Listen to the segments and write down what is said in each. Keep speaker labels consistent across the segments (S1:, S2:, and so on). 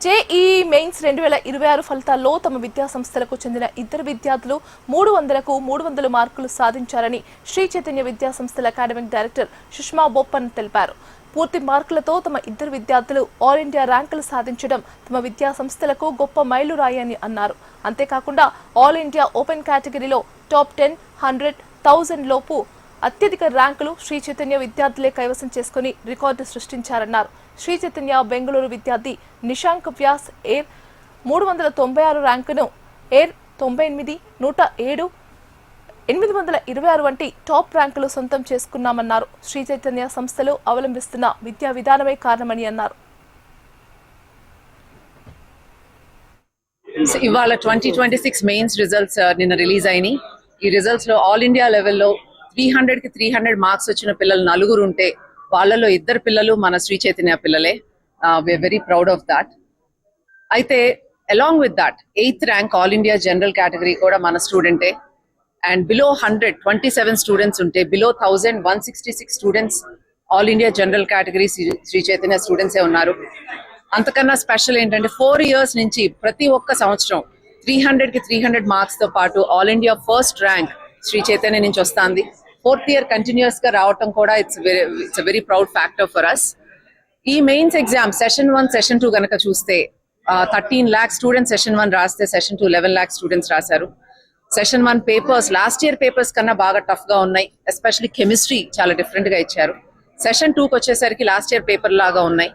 S1: JEE mains 2026 ఫలితాల్లో తమ విద్యాసంస్థలకు చెందిన ఇద్దరు విద్యార్థులు 300కు 300 మార్కులు సాధించారని శ్రీ చైతన్య విద్యాసంస్థల అకాడమిక్ డైరెక్టర్ సుష్మా బొప్పన్ తెలిపారు. పూర్తి మార్కులతో తమ ఇద్దరు విద్యార్థులు ఆల్ ఇండియా ర్యాంకులు సాధించడం తమ విద్యాసంస్థలకు గొప్ప మైలురాయి అని అన్నారు. అంతేకాకుండా ఆల్ ఇండియా ఓపెన్ కేటగిరీలో టాప్ 10, 100, 1000 లోపు అత్యధిక ర్యాంకులు శ్రీ చైతన్య విద్యార్థులే కైవసం చేసుకుని రికార్డు సృష్టించారన్నారు. శ్రీ చైతన్య బెంగళూరు విద్యార్థి నిశాంక్ వ్యాస్ ఎయిర్ 396 ర్యాంకును, ఎయిర్ 98, 107, 826 వంటి టాప్ ర్యాంకులు సొంతం చేసుకున్నామన్నారు. శ్రీ చైతన్య సంస్థలు అవలంబిస్తున్న విద్యా విధానమే కారణమని అన్నారు.
S2: ఇవాళ 2026 మెయిన్స్ రిజల్ట్స్ నిన్న రిలీజ్ అయినాయి. ఈ రిజల్ట్స్ లో ఆల్ ఇండియా లెవెల్లో 300కి 300 మార్క్స్ వచ్చిన పిల్లలు 4 ఉంటే వాళ్ళలో 2 పిల్లలు మన శ్రీ చైతన్య పిల్లలే. We're very proud of that. అయితే along with that 8th rank all India general category కూడా మన స్టూడెంటే. అండ్ బిలో 100 27 స్టూడెంట్స్ ఉంటే below 1000 166 students all India general category Sri Chaitanya స్టూడెంట్సే ఉన్నారు. అంతకన్నా స్పెషల్ ఏంటంటే 4 ఇయర్స్ నుంచి ప్రతి ఒక్క సంవత్సరం 300కి 300 మార్క్స్ తో పాటు all India first rank Sri Chaitanya నుంచి వస్తుంది. 4th ఇయర్ కంటిన్యూస్ గా రావటం కూడా it's very proud factor for us. ఈ మెయిన్స్ ఎగ్జామ్ సెషన్ 1 సెషన్ 2 గనక చూస్తే 13 lakh స్టూడెంట్స్ సెషన్ 1 రాస్తే సెషన్ 2 11 lakh స్టూడెంట్స్ రాశారు. Session 1 papers last year papers కన్నా బాగా టఫ్ గా ఉన్నాయి. ఎస్పెషల్లీ కెమిస్ట్రీ చాలా డిఫరెంట్ గా ఇచ్చారు. సెషన్ 2కి వచ్చేసరికి లాస్ట్ ఇయర్ పేపర్ లాగా ఉన్నాయి.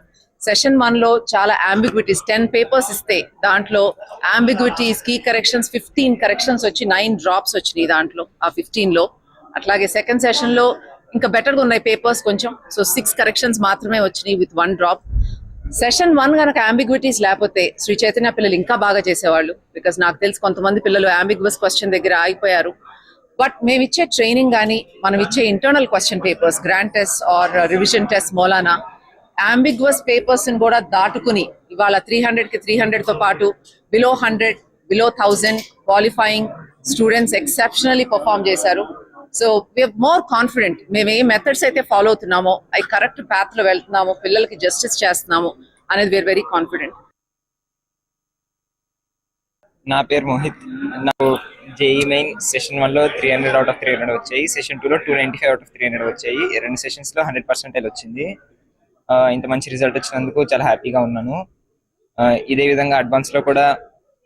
S2: సెషన్ 1లో చాలా అంబిగ్విటీస్ 10 పేపర్స్ ఇస్తే దాంట్లో అంబిగ్విటీస్, కీ కరెక్షన్స్ 15 కరెక్షన్స్ వచ్చి 9 డ్రాప్స్ వచ్చినాయి దాంట్లో ఆ 15లో. అట్లాగే సెకండ్ సెషన్ లో ఇంకా బెటర్ గా ఉన్నాయి పేపర్స్ కొంచెం. సో 6 కరెక్షన్స్ మాత్రమే వచ్చినాయి విత్ 1 డ్రాప్. సెషన్ 1 గనక అంబిగ్విటీస్ లేకపోతే శ్రీ చైతన్య పిల్లలు ఇంకా బాగా చేసేవాళ్ళు. బికాస్ నాకు తెలిసి కొంతమంది పిల్లలు అంబిగ్వస్ క్వశ్చన్ దగ్గర ఆగిపోయారు. బట్ మేము ఇచ్చే ట్రైనింగ్ కానీ మనం ఇచ్చే internal question papers, grand test or revision test మౌలానా అంబిగ్వస్ పేపర్స్ కూడా దాటుకుని ఇవాళ 300కి 300 తో పాటు below 100, below 1000 qualifying students exceptionally perform చేశారు. So we're more confident. మేము ఏ మెథడ్స్ అయితే ఫాలో అవుతున్నామో అవి కరెక్ట్ పాత్ లో వెళ్తున్నామో, పిల్లలకి జస్టిస్ చేస్తున్నాము అనేది వీఆర్ వెరీ కాన్ఫిడెంట్.
S3: నా పేరు మోహిత్. నాకు జేఈ మెయిన్ సెషన్ 1లో 300 out of 300 వచ్చాయి. సెషన్ 2లో 295 out of 300 వచ్చాయి. 2 సెషన్స్ లో 100% వచ్చింది. ఇంత మంచి రిజల్ట్ వచ్చినందుకు చాలా హ్యాపీగా ఉన్నాను. ఇదే విధంగా అడ్వాన్స్ లో కూడా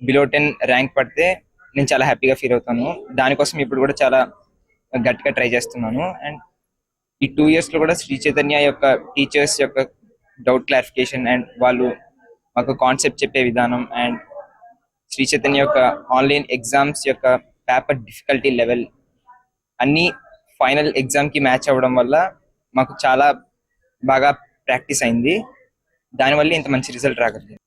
S3: బిలో 10 ర్యాంక్ పడితే నేను చాలా హ్యాపీగా ఫీల్ అవుతాను. దానికోసం ఇప్పుడు కూడా చాలా గట్టిగా ట్రై చేస్తున్నాను. అండ్ ఈ 2 years లో కూడా శ్రీ చైతన్య యొక్క టీచర్స్ యొక్క డౌట్ క్లారిఫికేషన్ అండ్ వాళ్ళు మాకు కాన్సెప్ట్ చెప్పే విధానం అండ్ శ్రీ చైతన్య యొక్క ఆన్లైన్ ఎగ్జామ్స్ యొక్క పేపర్ డిఫికల్టీ లెవెల్ అన్నీ ఫైనల్ ఎగ్జామ్కి మ్యాచ్ అవ్వడం వల్ల మాకు చాలా బాగా ప్రాక్టీస్ అయింది. దానివల్ల ఇంత మంచి రిజల్ట్ రాగలిగింది.